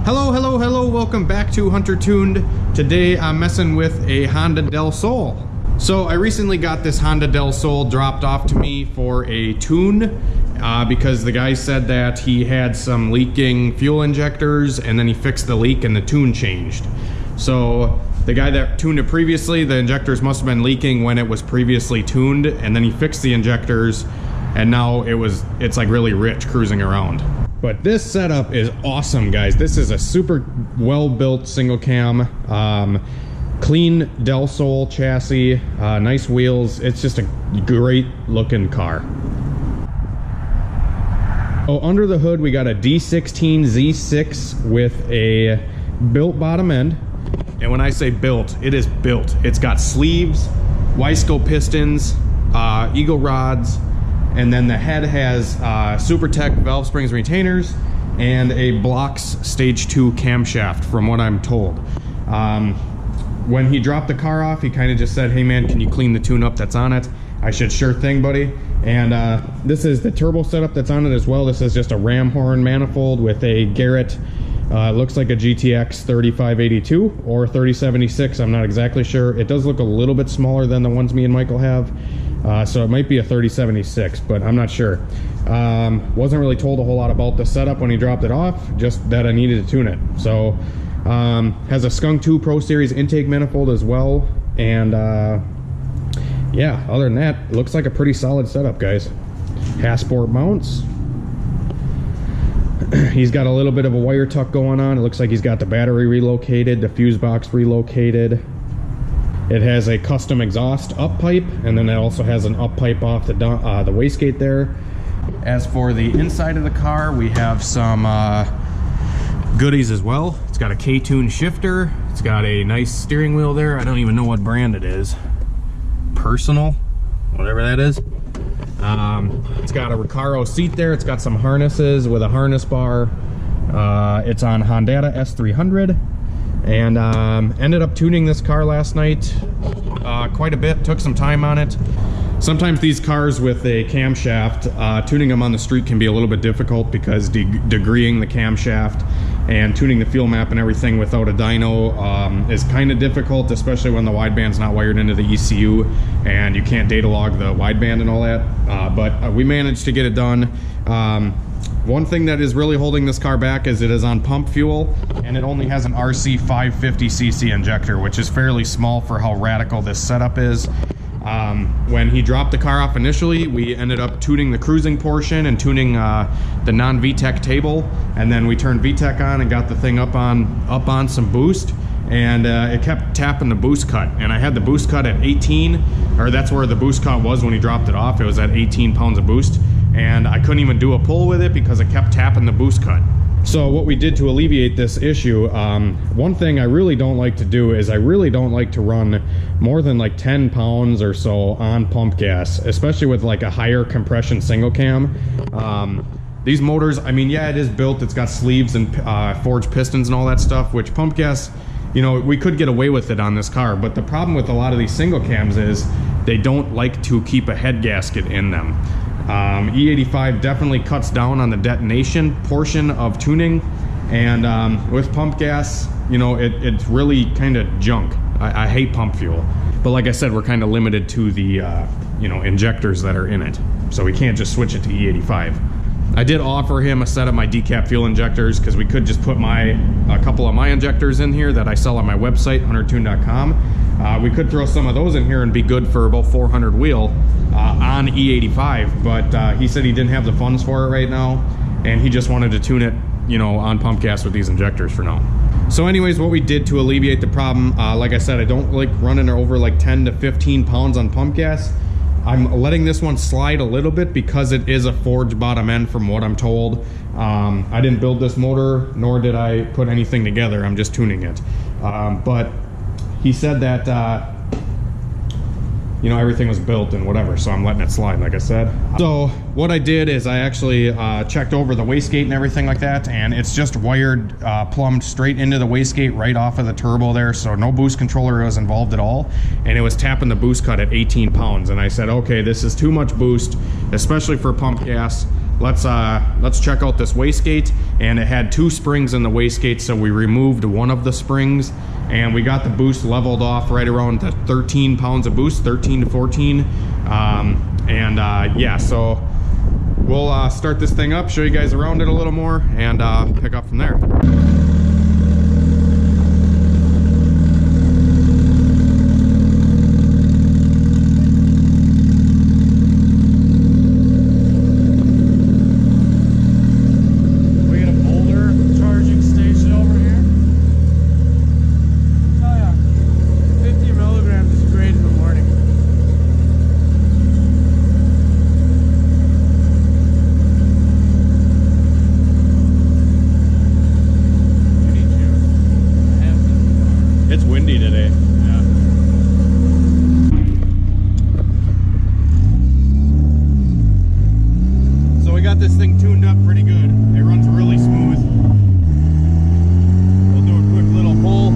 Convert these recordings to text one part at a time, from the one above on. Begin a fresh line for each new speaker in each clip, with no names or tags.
Hello, welcome back to Hunter Tuned. Today I'm messing with a Honda Del Sol. So I recently got this Honda Del Sol dropped off to me for a tune because the guy said that he had some leaking fuel injectors and then he fixed the leak and the tune changed. So the guy that tuned it previously, the injectors must have been leaking when it was previously tuned, and then he fixed the injectors and now it's like really rich cruising around. But this setup is awesome, guys. This is a super well-built single cam, clean Del Sol chassis, nice wheels. It's just a great looking car. Oh, under the hood we got a D16Z6 with a built bottom end. And when I say built, it is built. It's got sleeves, Y-scope pistons, eagle rods, and then the head has SuperTech valve springs retainers and a Blocks Stage 2 camshaft, from what I'm told. When he dropped the car off, he kind of just said, hey man, can you clean the tune-up that's on it? I said, sure thing, buddy. And this is the turbo setup that's on it as well. This is just a ram horn manifold with a Garrett, looks like a GTX 3582 or 3076, I'm not exactly sure. It does look a little bit smaller than the ones me and Michael have. So it might be a 3076, but I'm not sure. Wasn't really told a whole lot about the setup when he dropped it off, just that I needed to tune it. So has a Skunk 2 Pro Series intake manifold as well. And yeah, other than that, it looks like a pretty solid setup, guys. Passport mounts. He's got a little bit of a wire tuck going on. It looks like he's got the battery relocated, the fuse box relocated. It has a custom exhaust up pipe, and then it also has an up pipe off the wastegate there. As for the inside of the car, we have some goodies as well. It's got a K-Tune shifter. It's got a nice steering wheel there. I don't even know what brand it is. Personal, whatever that is. It's got a Recaro seat there. It's got some harnesses with a harness bar. It's on Honda S300. And ended up tuning this car last night quite a bit. Took some time on it. Sometimes these cars with a camshaft, tuning them on the street can be a little bit difficult because degreeing the camshaft and tuning the fuel map and everything without a dyno is kind of difficult, especially when the wideband's not wired into the ECU and you can't data log the wideband and all that. But we managed to get it done. One thing that is really holding this car back is it is on pump fuel, and it only has an RC 550cc injector, which is fairly small for how radical this setup is. When he dropped the car off initially, we ended up tuning the cruising portion and tuning the non-VTEC table, and then we turned VTEC on and got the thing up on some boost, and it kept tapping the boost cut. And I had the boost cut at 18, or that's where the boost cut was when he dropped it off. It was at 18 pounds of boost. And I couldn't even do a pull with it because it kept tapping the boost cut. So what we did to alleviate this issue, one thing I really don't like to do is I really don't like to run more than like 10 pounds or so on pump gas, especially with like a higher compression single cam. These motors, I mean, yeah, it is built, it's got sleeves and forged pistons and all that stuff, which pump gas, you know, we could get away with it on this car. But the problem with a lot of these single cams is they don't like to keep a head gasket in them. E85 definitely cuts down on the detonation portion of tuning, and with pump gas, you know, it's really kind of junk. I hate pump fuel, but like I said, we're kind of limited to the you know, injectors that are in it, so we can't just switch it to E85. I did offer him a set of my decap fuel injectors because we could just put a couple of my injectors in here that I sell on my website, huntertune.com. We could throw some of those in here and be good for about 400 wheel on E85, but he said he didn't have the funds for it right now, and he just wanted to tune it, you know, on pump gas with these injectors for now. So anyways, what we did to alleviate the problem, like I said, I don't like running over like 10 to 15 pounds on pump gas. I'm letting this one slide a little bit because it is a forged bottom end from what I'm told. I didn't build this motor, nor did I put anything together. I'm just tuning it. But he said that you know, everything was built and whatever, so I'm letting it slide, like I said. So what I did is I actually checked over the wastegate and everything like that, and it's just wired, plumbed straight into the wastegate right off of the turbo there, so no boost controller was involved at all, and it was tapping the boost cut at 18 pounds, and I said, okay, this is too much boost, especially for pump gas. let's check out this wastegate. And it had 2 springs in the wastegate, so we removed one of the springs, and we got the boost leveled off right around the 13 pounds of boost, 13 to 14. Yeah, so we'll start this thing up, show you guys around it a little more, and pick up from there. It's windy today. Yeah. So we got this thing tuned up pretty good. It runs really smooth. We'll do a quick little pull.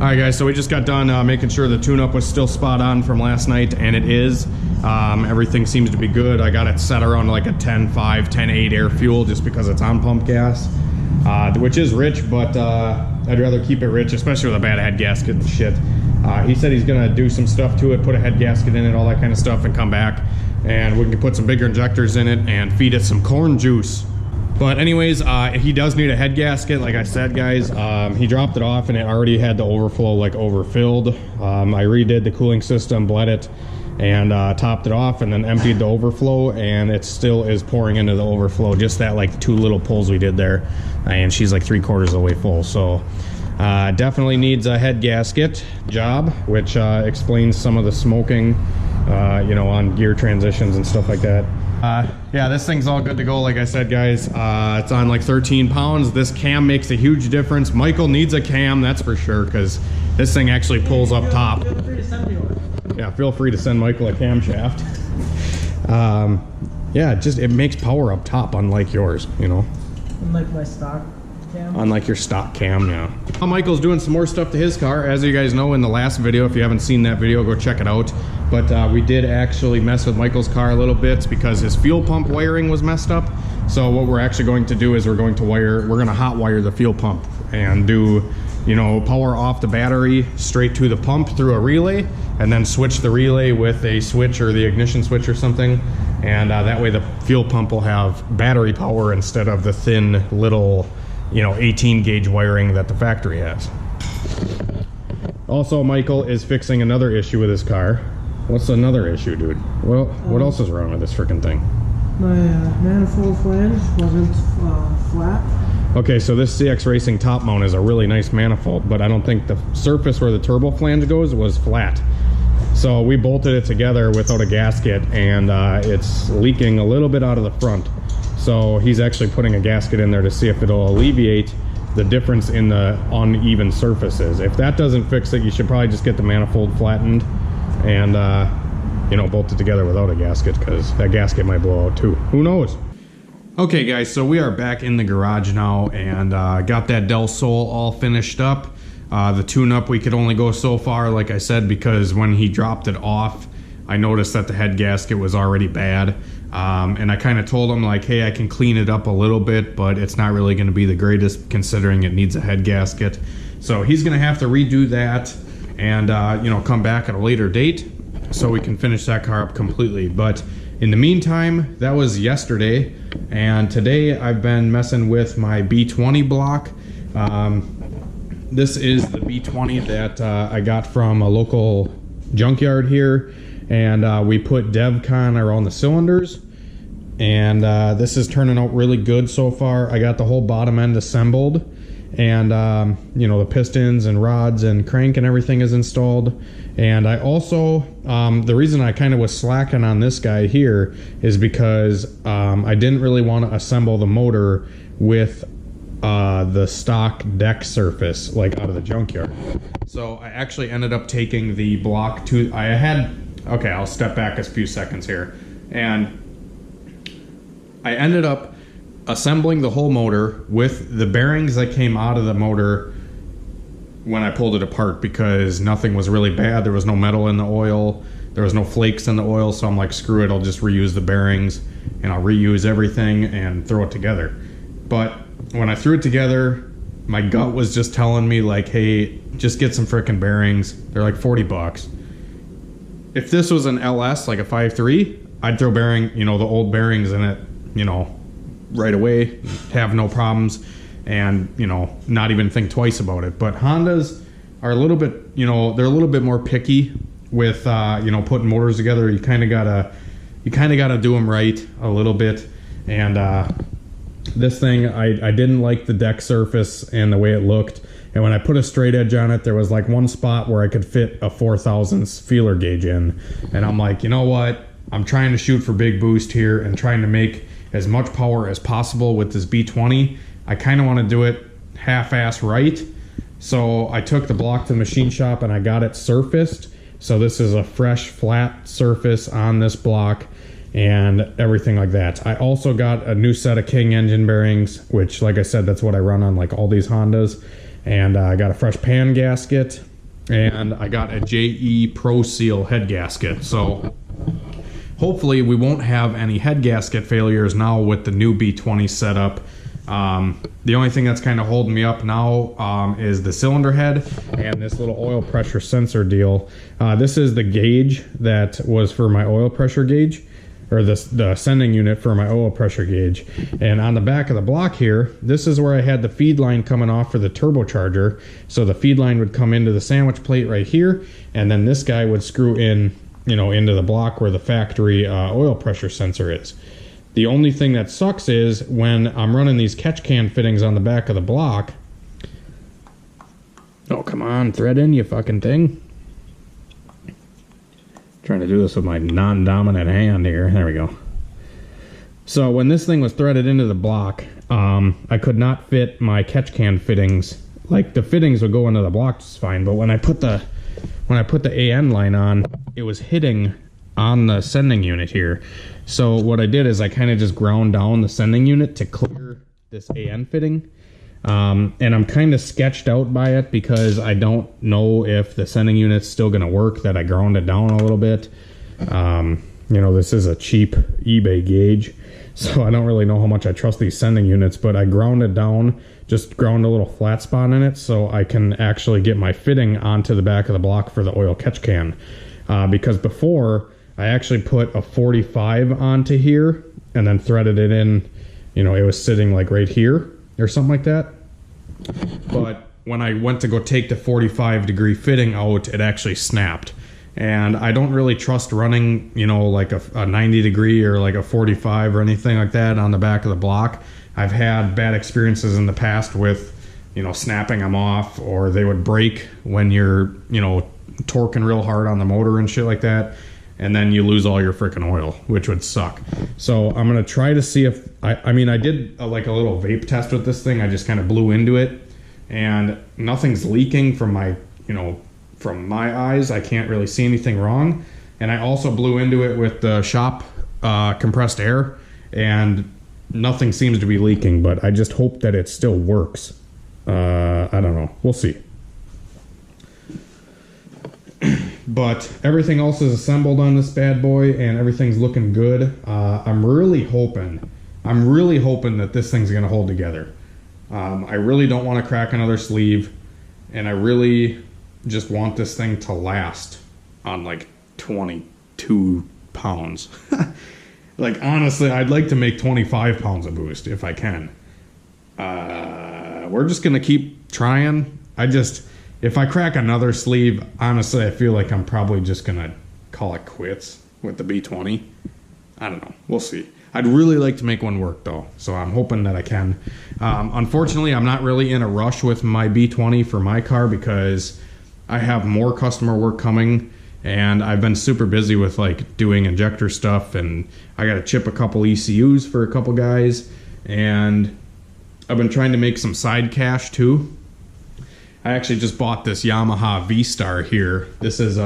Alright guys, so we just got done making sure the tune-up was still spot on from last night, and it is. Everything seems to be good. I got it set around like a 10.5, 10.8 air fuel just because it's on pump gas, which is rich, but I'd rather keep it rich, especially with a bad head gasket and shit. He said he's gonna do some stuff to it, put a head gasket in it, all that kind of stuff, and come back, and we can put some bigger injectors in it and feed it some corn juice. But anyways, he does need a head gasket, like I said, guys. He dropped it off and it already had the overflow like overfilled. I redid the cooling system, bled it, and topped it off, and then emptied the overflow, and it still is pouring into the overflow. Just that like 2 little pulls we did there, and she's like 3/4 of the way full. So definitely needs a head gasket job, which explains some of the smoking, you know, on gear transitions and stuff like that. Yeah, this thing's all good to go. Like I said, guys, it's on like 13 pounds. This cam makes a huge difference. Michael needs a cam, that's for sure, because this thing actually pulls up top.
Feel free to send me one.
Yeah, feel free to send Michael a camshaft. Yeah, it makes power up top, unlike yours, you know.
Unlike my stock cam.
Unlike your stock cam, yeah. Well, Michael's doing some more stuff to his car. As you guys know in the last video, if you haven't seen that video, go check it out. But we did actually mess with Michael's car a little bit because his fuel pump wiring was messed up. So what we're actually going to do is we're going to hot wire the fuel pump and do, you know, power off the battery straight to the pump through a relay, and then switch the relay with a switch or the ignition switch or something. And that way the fuel pump will have battery power instead of the thin little, you know, 18 gauge wiring that the factory has. Also, Michael is fixing another issue with his car. What's another issue, dude? Well, what else is wrong with this freaking thing?
My manifold flange wasn't flat.
Okay, so this CX Racing top mount is a really nice manifold, but I don't think the surface where the turbo flange goes was flat. So we bolted it together without a gasket, and it's leaking a little bit out of the front. So he's actually putting a gasket in there to see if it'll alleviate the difference in the uneven surfaces. If that doesn't fix it, you should probably just get the manifold flattened and you know, bolt it together without a gasket, because that gasket might blow out too. Who knows? Okay guys, so we are back in the garage now, and got that Del Sol all finished up. The tune-up, we could only go so far, like I said, because when he dropped it off, I noticed that the head gasket was already bad. And I kind of told him, like, hey, I can clean it up a little bit, but it's not really going to be the greatest considering it needs a head gasket. So he's going to have to redo that and, you know, come back at a later date so we can finish that car up completely. But in the meantime, that was yesterday, and today I've been messing with my B20 block. This is the B20 that I got from a local junkyard here, and we put Devcon around the cylinders, and this is turning out really good so far. I got the whole bottom end assembled, and you know, the pistons and rods and crank and everything is installed. And I also, the reason I kind of was slacking on this guy here is because I didn't really want to assemble the motor with the stock deck surface, like out of the junkyard. So I actually ended up taking the block to, okay, I'll step back a few seconds here. And I ended up assembling the whole motor with the bearings that came out of the motor when I pulled it apart, because nothing was really bad. There was no metal in the oil. There was no flakes in the oil. So I'm like, screw it. I'll just reuse the bearings and I'll reuse everything and throw it together. But when I threw it together, my gut was just telling me like, hey, just get some frickin' bearings. They're like 40 bucks. If this was an LS, like a 5.3, I'd throw the old bearings in it, right away, have no problems, and, not even think twice about it. But Hondas are a little bit, they're a little bit more picky with, putting motors together. You kind of gotta do them right a little bit. And, this thing, I didn't like the deck surface and the way it looked. And when I put a straight edge on it, there was like one spot where I could fit a 4/1000 feeler gauge in. And I'm like, you know what? I'm trying to shoot for big boost here and trying to make as much power as possible with this B20. I kind of want to do it half-ass right. So I took the block to the machine shop and I got it surfaced. So this is a fresh, flat surface on this block and everything like that. I also got a new set of King engine bearings, which, like I said, that's what I run on like all these Hondas. And I got a fresh pan gasket, and I got a JE Pro Seal head gasket. So hopefully we won't have any head gasket failures now with the new B20 setup. The only thing that's kind of holding me up now is the cylinder head and this little oil pressure sensor deal. This is the gauge that was for my oil pressure gauge, or the sending unit for my oil pressure gauge. And on the back of the block here, this is where I had the feed line coming off for the turbocharger. So the feed line would come into the sandwich plate right here, and then this guy would screw in, into the block where the factory oil pressure sensor is. The only thing that sucks is when I'm running these catch can fittings on the back of the block. Oh, come on, thread in, you fucking thing. Trying to do this with my non-dominant hand here. There we go. So when this thing was threaded into the block, I could not fit my catch can fittings. Like, the fittings would go into the block just fine, but when I put the AN line on, it was hitting on the sending unit here. So what I did is I kind of just ground down the sending unit to clear this AN fitting. And I'm kind of sketched out by it because I don't know if the sending unit's still going to work, that I ground it down a little bit. This is a cheap eBay gauge, so I don't really know how much I trust these sending units, but I ground it down, just ground a little flat spot in it so I can actually get my fitting onto the back of the block for the oil catch can. Because before, I actually put a 45 onto here and then threaded it in, it was sitting like right here or something like that. But when I went to go take the 45-degree fitting out, it actually snapped. And I don't really trust running, like a 90-degree or like a 45 or anything like that on the back of the block. I've had bad experiences in the past with, snapping them off, or they would break when you're, torquing real hard on the motor and shit like that. And then you lose all your freaking oil, which would suck. So I'm going to try to see if... I did like a little vape test with this thing. I just kind of blew into it. And nothing's leaking from my, from my eyes. I can't really see anything wrong. And I also blew into it with the shop compressed air. And nothing seems to be leaking. But I just hope that it still works. I don't know. We'll see. But everything else is assembled on this bad boy, and everything's looking good. I'm really hoping that this thing's going to hold together. I really don't want to crack another sleeve, and I really just want this thing to last on like 22 pounds. Like, honestly, I'd like to make 25 pounds of boost if I can. We're just going to keep trying. If I crack another sleeve, honestly, I feel like I'm probably just going to call it quits with the B20. I don't know. We'll see. I'd really like to make one work, though, so I'm hoping that I can. Unfortunately, I'm not really in a rush with my B20 for my car because I have more customer work coming, and I've been super busy with, like, doing injector stuff, and I got to chip a couple ECUs for a couple guys, and I've been trying to make some side cash too. I actually just bought this Yamaha V-Star here. This is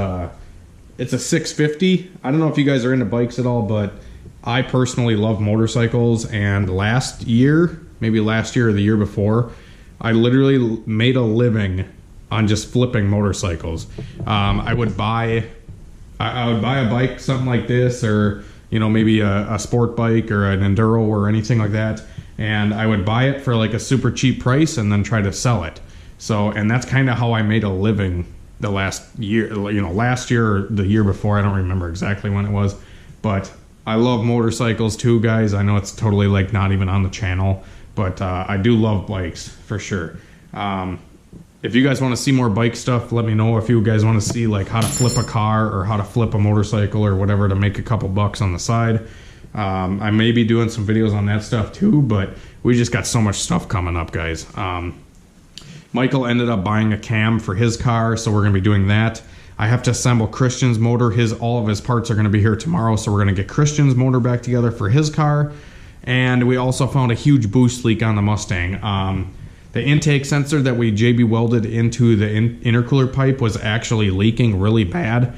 it's a 650. I don't know if you guys are into bikes at all, but I personally love motorcycles, and last year, maybe last year or the year before, I literally made a living on just flipping motorcycles. I would buy a bike, something like this, or you know, maybe a sport bike or an enduro or anything like that, and I would buy it for like a super cheap price and then try to sell it. So, and that's kind of how I made a living the last year, you know, last year or the year before. I don't remember exactly when it was, but I love motorcycles too, guys. I know it's totally like not even on the channel, but I do love bikes for sure. If you guys want to see more bike stuff, let me know. If you guys want to see like how to flip a car or how to flip a motorcycle or whatever to make a couple bucks on the side, I may be doing some videos on that stuff too, but we just got so much stuff coming up, guys. Michael ended up buying a cam for his car, so we're going to be doing that. I have to assemble Christian's motor. All of his parts are going to be here tomorrow, so we're going to get Christian's motor back together for his car. And we also found a huge boost leak on the Mustang. The intake sensor that we JB welded into the intercooler pipe was actually leaking really bad.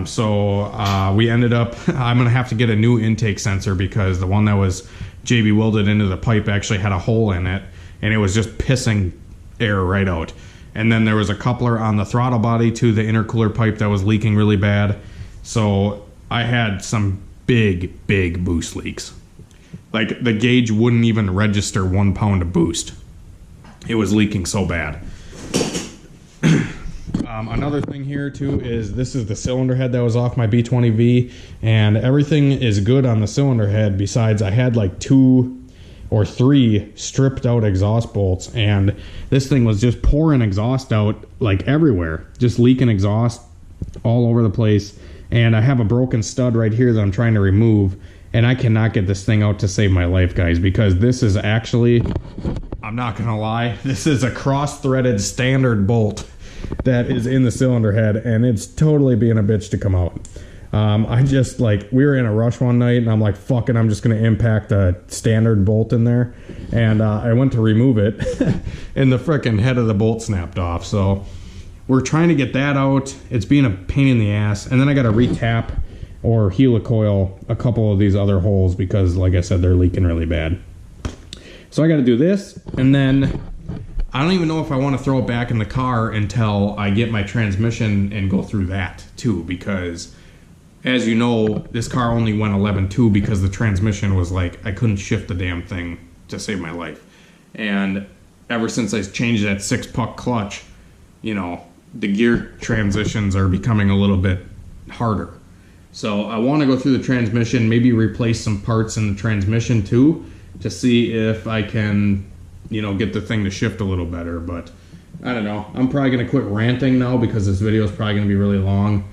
So we ended up, I'm going to have to get a new intake sensor because the one that was JB welded into the pipe actually had a hole in it, and it was just pissing air right out. And then there was a coupler on the throttle body to the intercooler pipe that was leaking really bad. So I had some big boost leaks. Like the gauge wouldn't even register 1 pound of boost. It was leaking so bad. Another thing here too is this is the cylinder head that was off my B20V, and everything is good on the cylinder head besides I had like 2 or 3 stripped out exhaust bolts, and this thing was just pouring exhaust out like everywhere, just leaking exhaust all over the place. And I have a broken stud right here that I'm trying to remove, and I cannot get this thing out to save my life, guys, because this is actually, I'm not gonna lie, this is a cross-threaded standard bolt that is in the cylinder head, and it's totally being a bitch to come out. I just like, we were in a rush one night and I'm like, fuck it, I'm just gonna impact a standard bolt in there, and I went to remove it and the frickin' head of the bolt snapped off. So we're trying to get that out. It's being a pain in the ass, and then I gotta retap or helicoil a couple of these other holes because like I said, they're leaking really bad. So I gotta do this, and then I don't even know if I want to throw it back in the car until I get my transmission and go through that too, because as you know, this car only went 11.2 because the transmission was like, I couldn't shift the damn thing to save my life. And ever since I changed that 6-puck clutch, you know, the gear transitions are becoming a little bit harder. So I want to go through the transmission, maybe replace some parts in the transmission too, to see if I can, you know, get the thing to shift a little better. But I don't know. I'm probably going to quit ranting now because this video is probably going to be really long.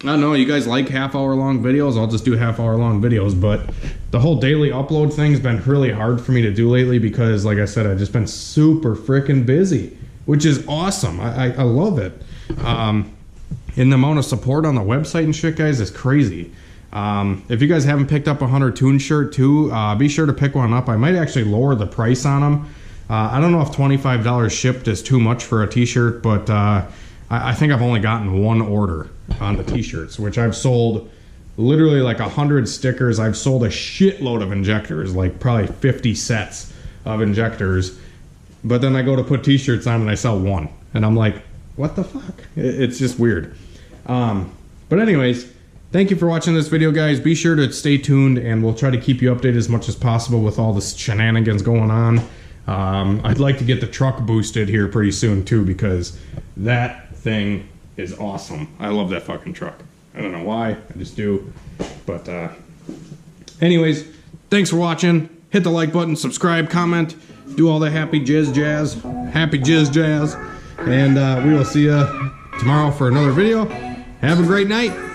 I don't know, you guys like half-hour long videos? I'll just do half-hour long videos, but the whole daily upload thing's been really hard for me to do lately because, like I said, I've just been super freaking busy, which is awesome. I love it. And the amount of support on the website and shit, guys, is crazy. If you guys haven't picked up a Hunter Tune shirt too, be sure to pick one up. I might actually lower the price on them. I don't know if $25 shipped is too much for a t-shirt, but I think I've only gotten 1 order on the t-shirts, which I've sold literally like 100 stickers. I've sold a shitload of injectors, like probably 50 sets of injectors, but then I go to put t-shirts on and I sell 1, and I'm like, what the fuck? It's just weird. But anyways, thank you for watching this video, guys. Be sure to stay tuned, and we'll try to keep you updated as much as possible with all this shenanigans going on. I'd like to get the truck boosted here pretty soon too, because that thing is awesome. I love that fucking truck. I don't know why, I just do. But anyways, thanks for watching. Hit the like button, subscribe, comment, do all the happy jizz jazz. Happy jizz jazz. And we will see you tomorrow for another video. Have a great night.